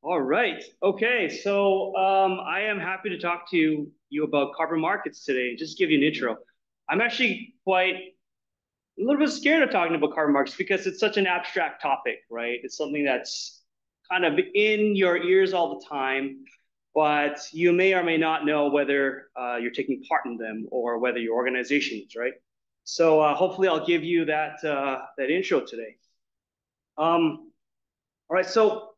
All right. Okay. So I am happy to talk to you about carbon markets today. Just give you an intro. I'm actually quite a little bit scared of talking about carbon markets because it's such an abstract topic, right? It's something that's kind of in your ears all the time, but you may or may not know whether you're taking part in them or whether your organization is, right? So hopefully I'll give you that intro today. All right. So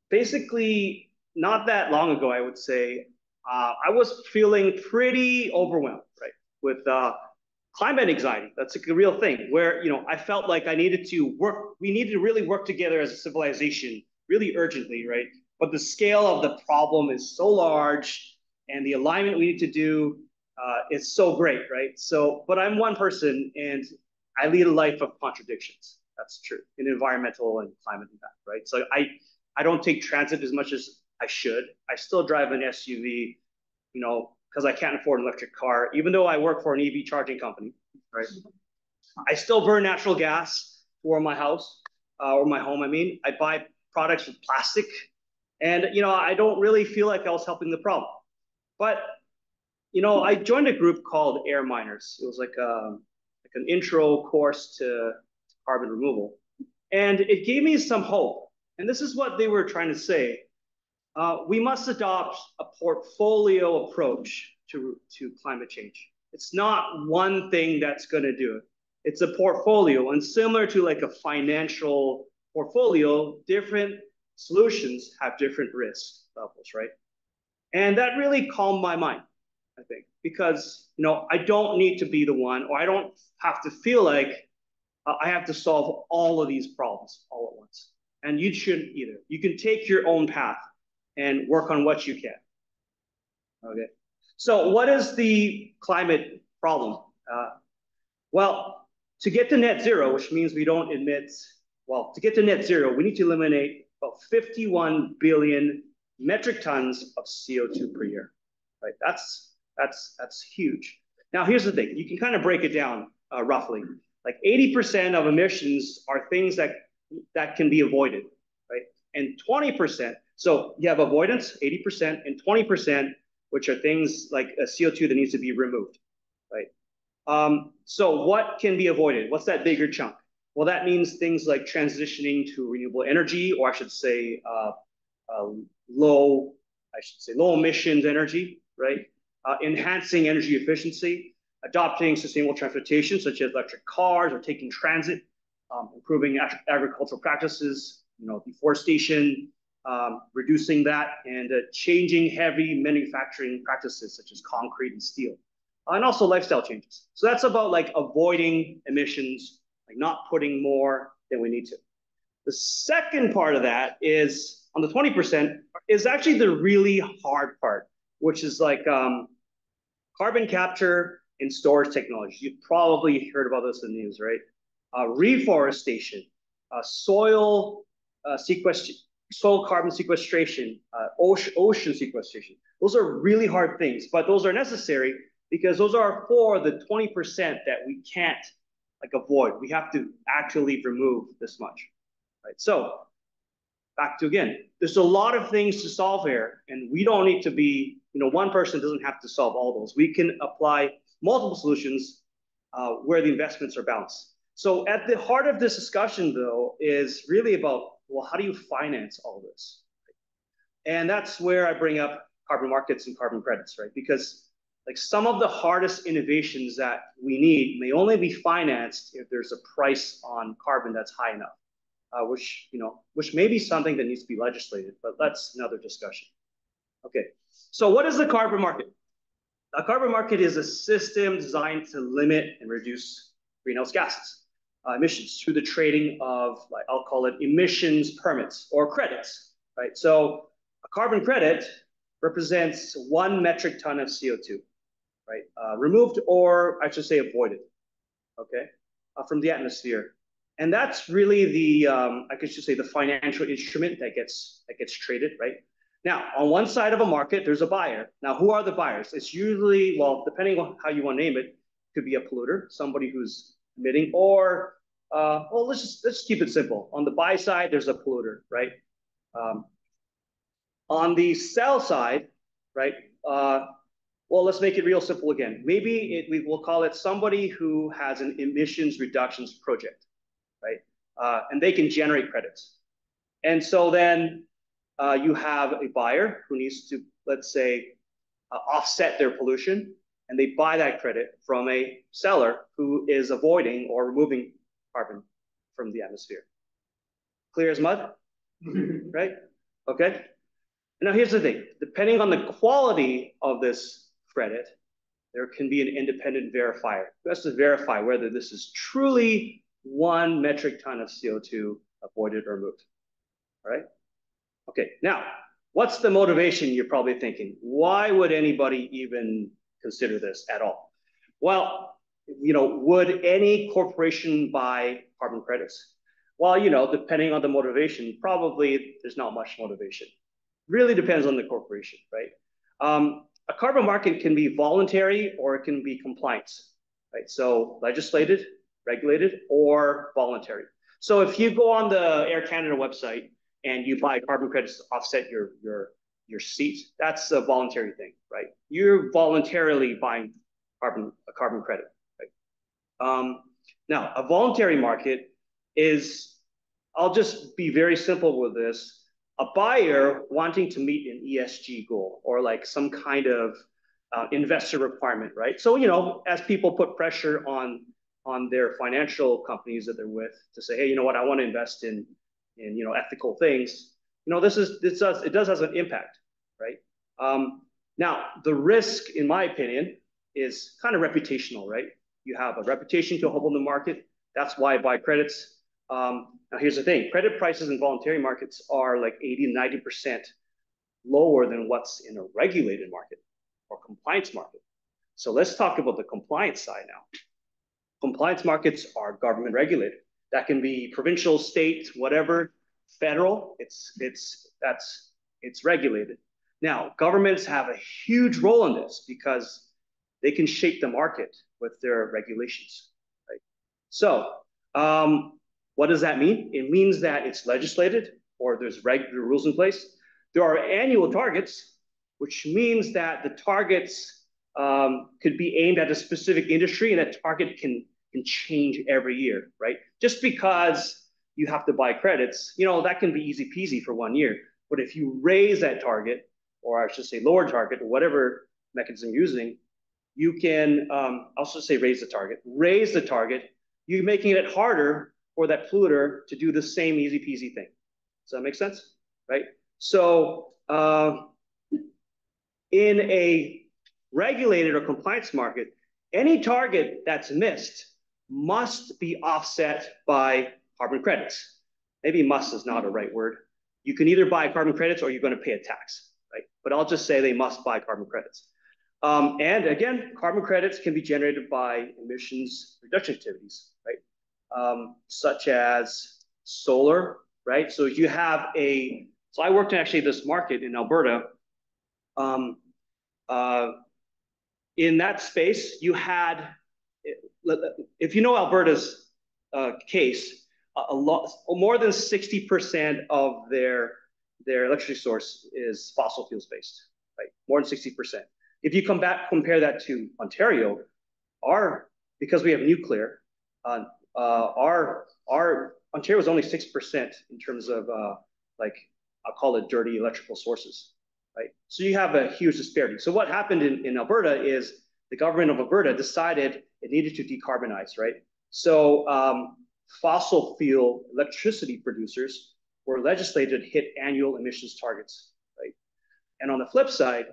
basically, not that long ago, I would say, I was feeling pretty overwhelmed, right, with climate anxiety. That's a real thing where, I felt like I needed to work, we needed to really work together as a civilization really urgently, right? But the scale of the problem is so large and the alignment we need to do is so great, right? So, but I'm one person and I lead a life of contradictions. That's true in environmental and climate impact, right? So I don't take transit as much as I should. I still drive an SUV, because I can't afford an electric car, even though I work for an EV charging company, right? I still burn natural gas for my house or my home. I mean, I buy products with plastic, and I don't really feel like I was helping the problem. But I joined a group called Air Miners. It was like an intro course to carbon removal, and it gave me some hope. And this is what they were trying to say. We must adopt a portfolio approach to climate change. It's not one thing that's going to do it. It's a portfolio. And similar to like a financial portfolio, different solutions have different risk levels, right? And that really calmed my mind, I think, because, I don't need to be the one, or I don't have to feel like I have to solve all of these problems all at once. And you shouldn't either. You can take your own path and work on what you can. Okay. So, what is the climate problem? Well, to get to net zero, which means we don't emit, well, to get to net zero, we need to eliminate about 51 billion metric tons of CO2 per year. Right. That's huge. Now, here's the thing. You can kind of break it down roughly. Like 80% of emissions are things that can be avoided, right? And 20%, so you have avoidance, 80%, and 20%, which are things like a CO2 that needs to be removed, right? So what can be avoided? What's that bigger chunk? Well, that means things like transitioning to renewable energy, or I should say, uh, low, low emissions energy, right? Enhancing energy efficiency, adopting sustainable transportation, such as electric cars or taking transit, improving agricultural practices, deforestation, reducing that, and changing heavy manufacturing practices such as concrete and steel, and also lifestyle changes. So that's about like avoiding emissions, like not putting more than we need to. The second part of that is on the 20% is actually the really hard part, which is like carbon capture and storage technology. You've probably heard about this in the news, right? Reforestation, soil sequestration, soil carbon sequestration, ocean sequestration. Those are really hard things, but those are necessary because those are for the 20% that we can't like avoid. We have to actually remove this much, right? So back to again, there's a lot of things to solve here, and we don't need to be, one person doesn't have to solve all those. We can apply multiple solutions where the investments are balanced. So at the heart of this discussion, though, is really about, well, how do you finance all this? And that's where I bring up carbon markets and carbon credits, right? Because like some of the hardest innovations that we need may only be financed if there's a price on carbon that's high enough. Which may be something that needs to be legislated, but that's another discussion. Okay, so what is the carbon market? A carbon market is a system designed to limit and reduce greenhouse gases emissions through the trading of, like, I'll call it emissions permits or credits, right? So a carbon credit represents 1 metric ton of CO2, right? Removed, or I should say avoided, okay, from the atmosphere. And that's really the, I could just say the financial instrument that gets traded, right? Now, on one side of a market, there's a buyer. Now, who are the buyers? It's usually, well, depending on how you want to name it, could be a polluter, somebody who's emitting, or, well, let's just keep it simple. On the buy side, there's a polluter, right? Um, On the sell side, right? Well, let's make it real simple again. Maybe we will call it somebody who has an emissions reductions project, right? And they can generate credits. And so then you have a buyer who needs to, let's say, offset their pollution, and they buy that credit from a seller who is avoiding or removing carbon from the atmosphere. Clear as mud, right? Okay. Now here's the thing, depending on the quality of this credit, there can be an independent verifier who has to verify whether this is truly 1 metric ton of CO2 avoided or removed. All right. Okay. Now, what's the motivation? You're probably thinking, why would anybody even consider this at all? Well, would any corporation buy carbon credits? Well, depending on the motivation, probably there's not much motivation. Really depends on the corporation, right? A carbon market can be voluntary or it can be compliance, right? So legislated, regulated, or voluntary. So if you go on the Air Canada website and you buy carbon credits to offset your seat, that's a voluntary thing, right? You're voluntarily buying a carbon credit, right? Now, a voluntary market is, I'll just be very simple with this, a buyer wanting to meet an ESG goal or like some kind of investor requirement, right? So, as people put pressure on their financial companies that they're with to say, hey, you know what, I want to invest in ethical things. It does have an impact, right? Now, the risk, in my opinion, is kind of reputational, right? You have a reputation to hold in the market. That's why I buy credits. Now, here's the thing. Credit prices in voluntary markets are like 80 and 90% lower than what's in a regulated market or compliance market. So let's talk about the compliance side now. Compliance markets are government regulated. That can be provincial, state, whatever, federal. It's regulated. Now, governments have a huge role in this because they can shape the market with their regulations, right? So, what does that mean? It means that it's legislated or there's regular rules in place. There are annual targets, which means that the targets could be aimed at a specific industry, and that target can change every year, right? Just because you have to buy credits, that can be easy peasy for 1 year. But if you raise that target, or I should say lower target, or whatever mechanism you're using, you can also say raise the target, you're making it harder for that polluter to do the same easy peasy thing. Does that make sense? Right? So in a regulated or compliance market, any target that's missed must be offset by carbon credits. Maybe must is not a right word. You can either buy carbon credits or you're going to pay a tax, right? But I'll just say they must buy carbon credits. And again, carbon credits can be generated by emissions reduction activities, right? Such as solar, right? So if you have so I worked in actually this market in Alberta. In that space, you had, if you know Alberta's case, more than 60% of their electricity source is fossil fuels based, right? More than 60%. If you compare that to Ontario, because we have nuclear, our Ontario is only 6% in terms of I'll call it dirty electrical sources, right? So you have a huge disparity. So what happened in Alberta is the government of Alberta decided it needed to decarbonize, right? So fossil fuel electricity producers were legislated to hit annual emissions targets, right? And on the flip side,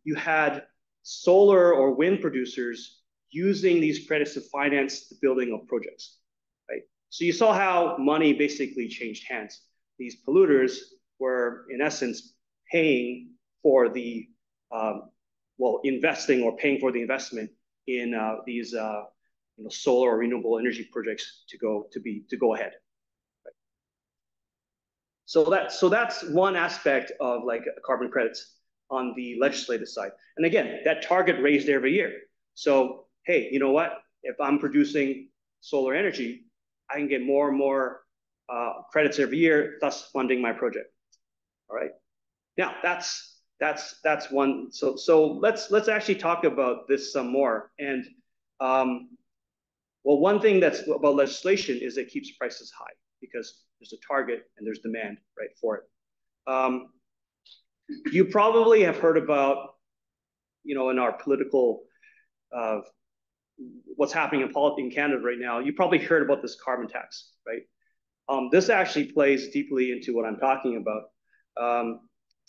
you had solar or wind producers using these credits to finance the building of projects, right? So you saw how money basically changed hands. These polluters were, in essence, paying for the, investing or paying for the investment in these solar or renewable energy projects to go ahead. Right? So that's one aspect of like carbon credits on the legislative side. And again, that target raised every year. So, hey, you know what? If I'm producing solar energy, I can get more and more credits every year, thus funding my project. All right. Now that's one. So let's actually talk about this some more. And well, one thing that's about legislation is it keeps prices high because there's a target and there's demand, right, for it. You probably have heard about, in our political, uh, what's happening in Canada right now. You probably heard about this carbon tax, right? This actually plays deeply into what I'm talking about.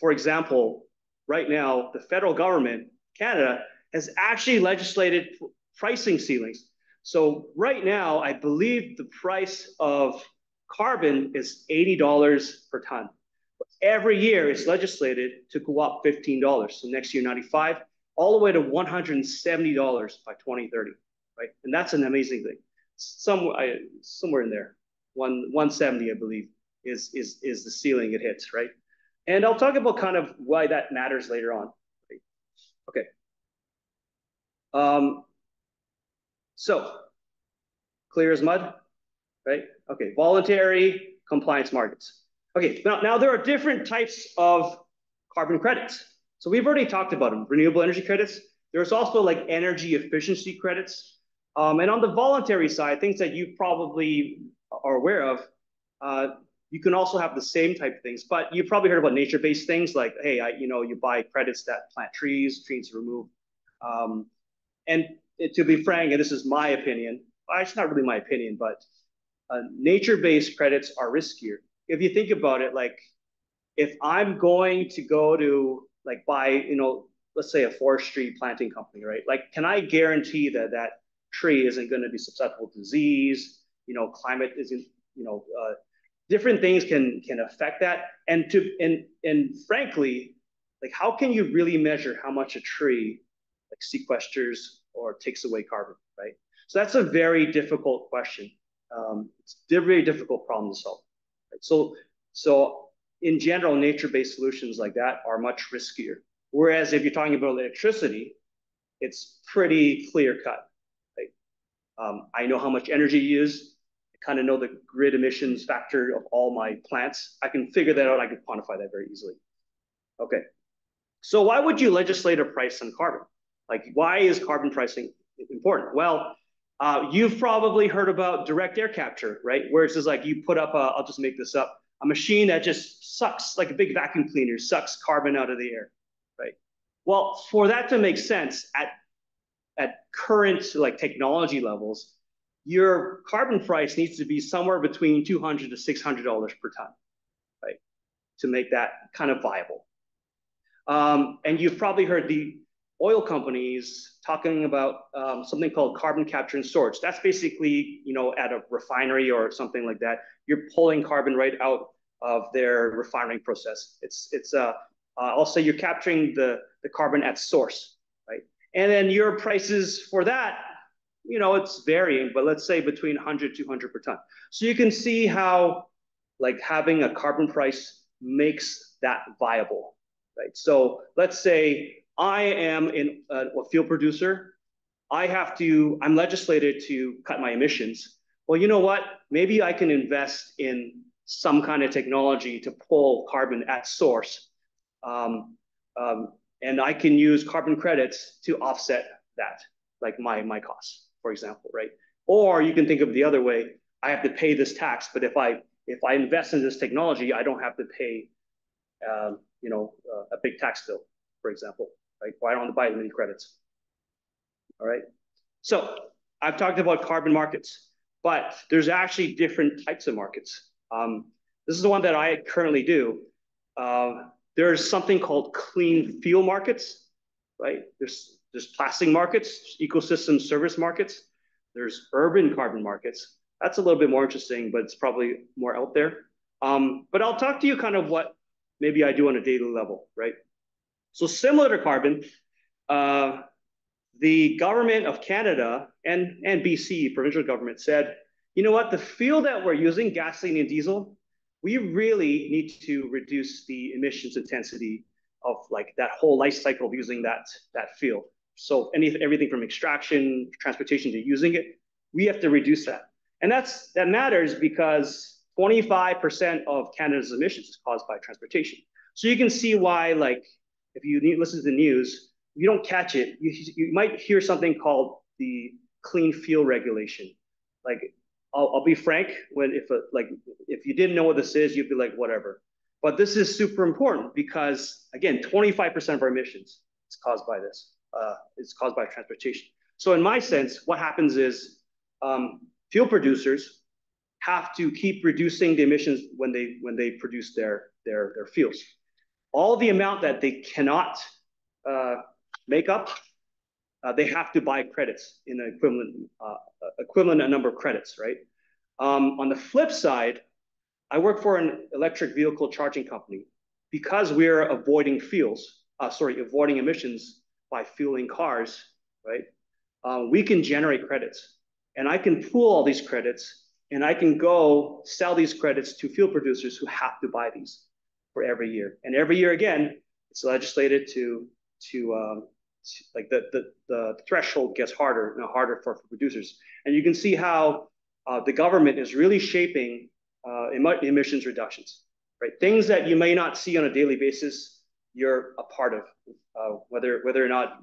For example, right now, the federal government, Canada, has actually legislated pricing ceilings. So right now, I believe the price of carbon is $80 per ton. Every year, it's legislated to go up $15. So next year, 95, all the way to $170 by 2030, right? And that's an amazing thing. Somewhere in there, 170, I believe, is the ceiling it hits, right? And I'll talk about kind of why that matters later on. Right? Okay. So clear as mud, right? Okay, voluntary compliance markets. Okay, now there are different types of carbon credits. So we've already talked about them, renewable energy credits. There's also like energy efficiency credits. And on the voluntary side, things that you probably are aware of, you can also have the same type of things, but you probably heard about nature-based things like, hey, you buy credits that plant trees remove. And to be frank, and this is my opinion, it's not really my opinion, but nature-based credits are riskier. If you think about it, like if I'm going to go to like buy, let's say a forestry planting company, right? Like, can I guarantee that that tree isn't going to be susceptible to disease? Climate isn't, different things can affect that. And frankly, like how can you really measure how much a tree like sequesters or takes away carbon, right? So that's a very difficult question. It's a very difficult problem to solve. Right? So in general, nature-based solutions like that are much riskier. Whereas if you're talking about electricity, it's pretty clear cut. Right? I know how much energy you use. I kind of know the grid emissions factor of all my plants. I can figure that out. I can quantify that very easily. Okay. So why would you legislate a price on carbon? Like, why is carbon pricing important? Well, you've probably heard about direct air capture, right? Where it's just like you put up, I'll just make this up, a machine that just sucks, like a big vacuum cleaner, sucks carbon out of the air, right? Well, for that to make sense at current like technology levels, your carbon price needs to be somewhere between $200 to $600 per ton, right? To make that kind of viable. And you've probably heard the oil companies talking about something called carbon capture and storage. That's basically, at a refinery or something like that, you're pulling carbon right out of their refining process. I'll say you're capturing the carbon at source, right? And then your prices for that, it's varying, but let's say between 100 to 200 per ton. So you can see how like having a carbon price makes that viable, right? So let's say I am a field producer. I'm legislated to cut my emissions. Well, you know what? Maybe I can invest in some kind of technology to pull carbon at source. And I can use carbon credits to offset that, like my costs, for example, right? Or you can think of the other way. I have to pay this tax, but if I invest in this technology, I don't have to pay, a big tax bill, for example. Right? Why don't I buy as many credits? All right. So I've talked about carbon markets, but there's actually different types of markets. This is the one that I currently do. There's something called clean fuel markets, right? There's plastic markets, ecosystem service markets. There's urban carbon markets. That's a little bit more interesting, but it's probably more out there. But I'll talk to you kind of what maybe I do on a daily level, right? So similar to carbon, the government of Canada and BC, provincial government, said, you know what, the fuel that we're using, gasoline and diesel, we really need to reduce the emissions intensity of like that whole life cycle of using that fuel. So everything from extraction, transportation to using it, we have to reduce that. And that matters because 25% of Canada's emissions is caused by transportation. So you can see why, like, if you listen to the news, you don't catch it. You might hear something called the clean fuel regulation. Like, I'll be frank, if you didn't know what this is, you'd be like, whatever. But this is super important because, again, 25% of our emissions is caused by this. It's caused by transportation. So in my sense, what happens is fuel producers have to keep reducing the emissions when they produce their fuels. All the amount that they cannot make up, they have to buy credits in an equivalent number of credits, right? On the flip side, I work for an electric vehicle charging company. Because we're avoiding avoiding emissions by fueling cars, right? We can generate credits, and I can pool all these credits, and I can go sell these credits to fuel producers who have to buy these for every year. And every year again, it's legislated to like the threshold gets harder and harder for producers. And you can see how the government is really shaping emissions reductions, right? Things that you may not see on a daily basis, you're a part of, whether or not,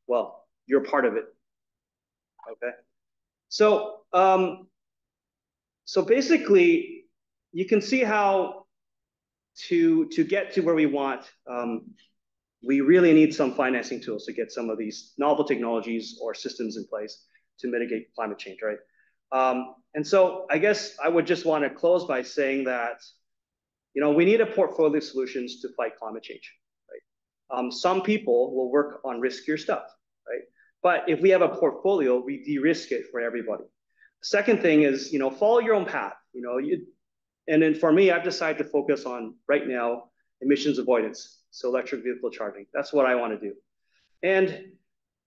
well, you're a part of it. Okay, so so basically, you can see how to get to where we want, we really need some financing tools to get some of these novel technologies or systems in place to mitigate climate change, right? And so I guess I would just want to close by saying that, we need a portfolio of solutions to fight climate change, right? Some people will work on riskier stuff, right? But if we have a portfolio, we de-risk it for everybody. Second thing is, follow your own path. And then for me, I've decided to focus on right now emissions avoidance, so electric vehicle charging. That's what I want to do. And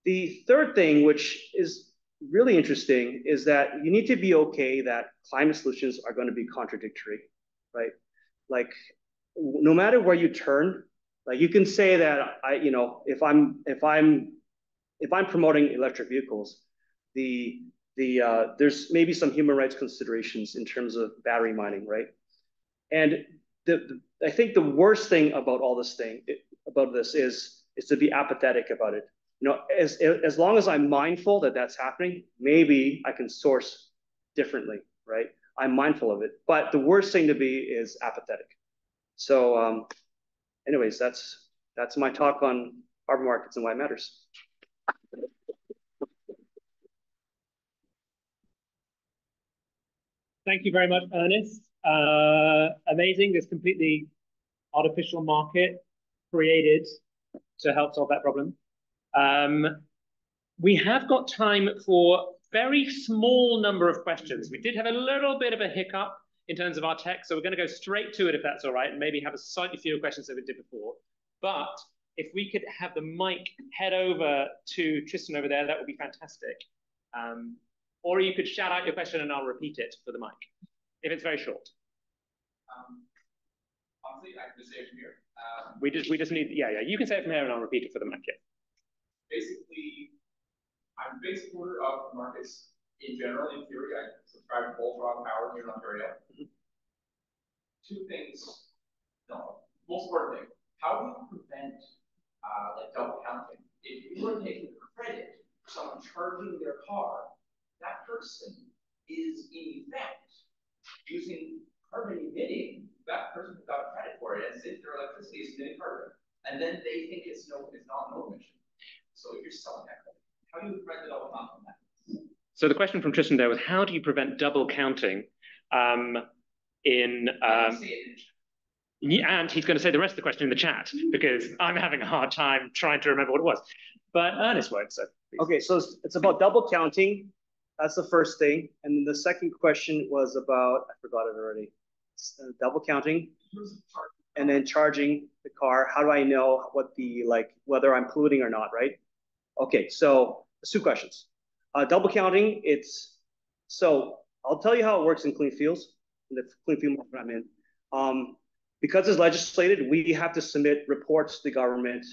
the third thing, which is really interesting, is that you need to be okay that climate solutions are going to be contradictory, right? Like, no matter where you turn, like you can say that if I'm promoting electric vehicles, there's maybe some human rights considerations in terms of battery mining, right? And I think the worst thing about all this is to be apathetic about it. As long as I'm mindful that that's happening, maybe I can source differently, right? I'm mindful of it. But the worst thing to be is apathetic. So, anyways, that's my talk on carbon markets and why it matters. Thank you very much, Ernest. Amazing. This completely artificial market created to help solve that problem. We have got time for very small number of questions. We did have a little bit of a hiccup in terms of our tech, so we're going to go straight to it if that's all right, and maybe have a slightly fewer questions than we did before. But if we could have the mic head over to Tristan over there, that would be fantastic. Or you could shout out your question and I'll repeat it for the mic, if it's very short. Honestly, I can just say it from here. We just need, yeah, you can say it from here and I'll repeat it for the mic, yeah. Basically, I'm a big supporter of markets in general. In theory, I subscribe to Rewatt Power here in Ontario. Two things, most important thing, how do you prevent like double counting? If you were taking credit for someone charging their car, that person is in effect using carbon emitting. That person who got credit for it as if their electricity is emitting carbon, and then they think it's not no emission. So if you're selling that credit, how do you prevent the double count on that? So the question from Tristan there was, how do you prevent double counting in and he's going to say the rest of the question in the chat because I'm having a hard time trying to remember what it was. But Ernest won't, so please. Okay, so it's about double counting. That's the first thing. And then the second question was about, I forgot it already. Double counting and then charging the car. How do I know whether I'm polluting or not, right? Okay, so there's two questions. Double counting, so I'll tell you how it works in clean fuels, in the clean fuel market I'm in. Because it's legislated, we have to submit reports to the government,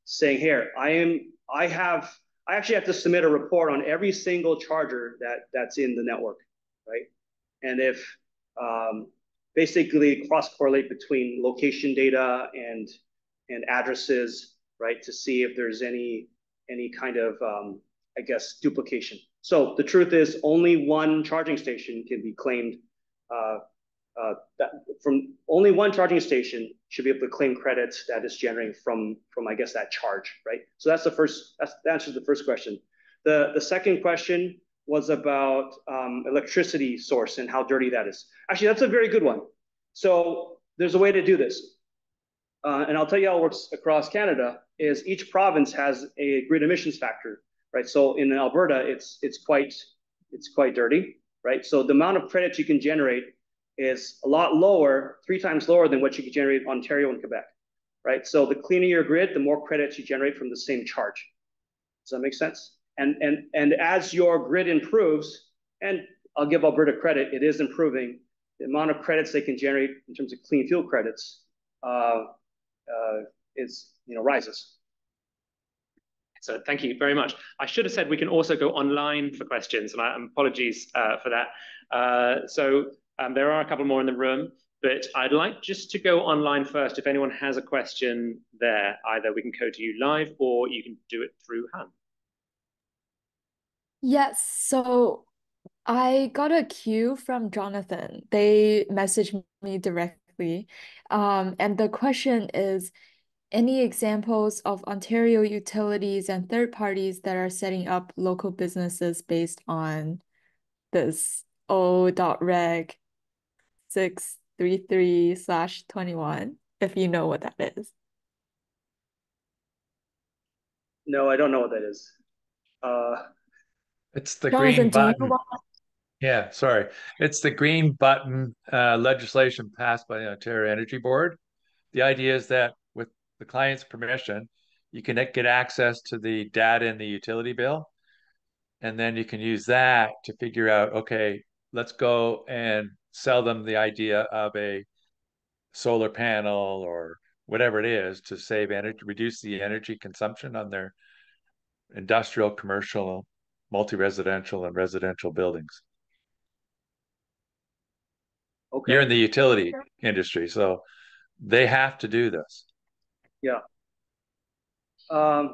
saying, here, I actually have to submit a report on every single charger that's in the network, right? And if basically cross-correlate between location data and addresses, right, to see if there's any kind of I guess duplication. So the truth is, only one charging station can be claimed. That from only one charging station should be able to claim credits that is generating from I guess that charge, right? So that's the first. That answers the first question. The second question was about electricity source and how dirty that is. Actually, that's a very good one. So there's a way to do this, and I'll tell you how it works across Canada. Is each province has a grid emissions factor, right? So in Alberta, it's quite dirty, right? So the amount of credits you can generate is a lot lower, 3 times lower than what you can generate in Ontario and Quebec, right? So the cleaner your grid, the more credits you generate from the same charge. Does that make sense? And as your grid improves, and I'll give Alberta credit, it is improving. The amount of credits they can generate in terms of clean fuel credits is rises. So thank you very much. I should have said we can also go online for questions, and apologies for that. There are a couple more in the room, but I'd like just to go online first. If anyone has a question there, either we can go to you live or you can do it through Han. Yes, so I got a cue from Jonathan. They messaged me directly. And the question is, any examples of Ontario utilities and third parties that are setting up local businesses based on this O.Reg 633/21, if you know what that is? No, I don't know what that is. It's the Jonathan, green do you know button. what? Yeah, sorry. It's the green button legislation passed by the Ontario Energy Board. The idea is that with the client's permission, you can get access to the data in the utility bill, and then you can use that to figure out, okay, let's go and sell them the idea of a solar panel or whatever it is to save energy, reduce the energy consumption on their industrial, commercial, multi-residential, and residential buildings. Okay. You're in the utility industry, so they have to do this. Yeah. I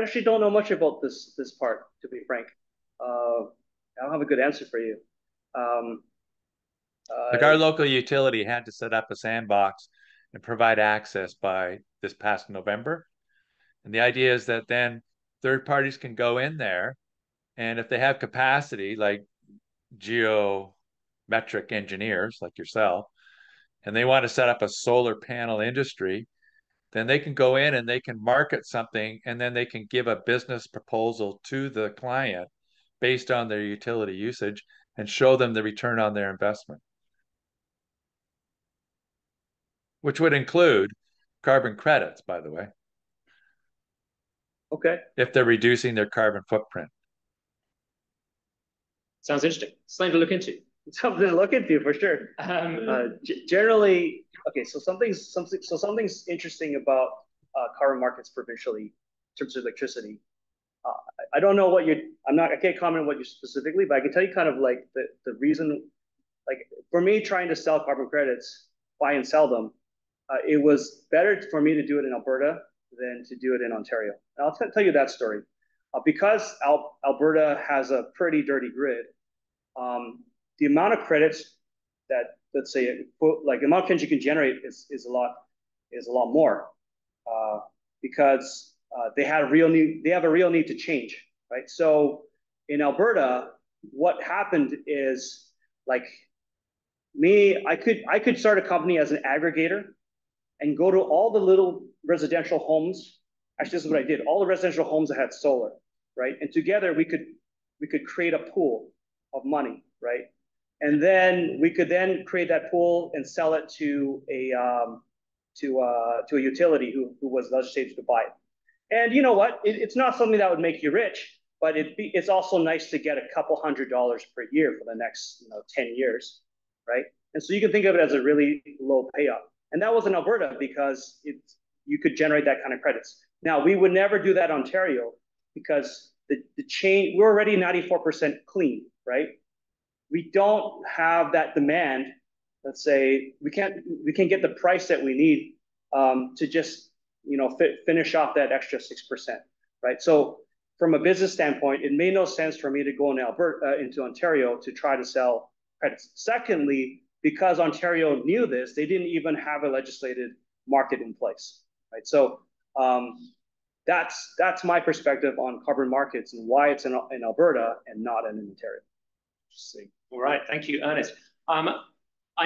actually don't know much about this part, to be frank. I don't have a good answer for you. Like our local utility had to set up a sandbox and provide access by this past November. And the idea is that then third parties can go in there, and if they have capacity, like geometric engineers like yourself, and they want to set up a solar panel industry, then they can go in and they can market something, and then they can give a business proposal to the client based on their utility usage and show them the return on their investment, which would include carbon credits, by the way. Okay. If they're reducing their carbon footprint. Sounds interesting. Something to look into. Something to look into for sure. Generally, okay. So something's interesting about carbon markets provincially in terms of electricity. I don't know what I can't comment on what you specifically, but I can tell you kind of like the reason. Like for me, trying to sell carbon credits, buy and sell them, it was better for me to do it in Alberta than to do it in Ontario. And I'll tell you that story. Because Alberta has a pretty dirty grid, the amount of credits that, let's say, like the amount of credits you can generate is a lot more, because they have a real need to change, right? So in Alberta, what happened is like I could start a company as an aggregator and go to all the little residential homes. Actually, this is what I did. All the residential homes that had solar, right? And together we could create a pool of money, right? And then we could then create that pool and sell it to a utility who was legislated to buy it. And you know what? It's not something that would make you rich, but it's also nice to get a couple $100s per year for the next 10 years, right? And so you can think of it as a really low payout. And that was in Alberta because you could generate that kind of credits. Now, we would never do that in Ontario because the chain, we're already 94% clean, right? we don't have that demand. Let's say we can't get the price that we need to just finish off that extra 6%, right? So from a business standpoint, it made no sense for me to go into Ontario to try to sell credits. Secondly, because Ontario knew this, they didn't even have a legislated market in place, right? So that's my perspective on carbon markets and why it's in Alberta and not in Ontario. Interesting. All right, thank you, Ernest.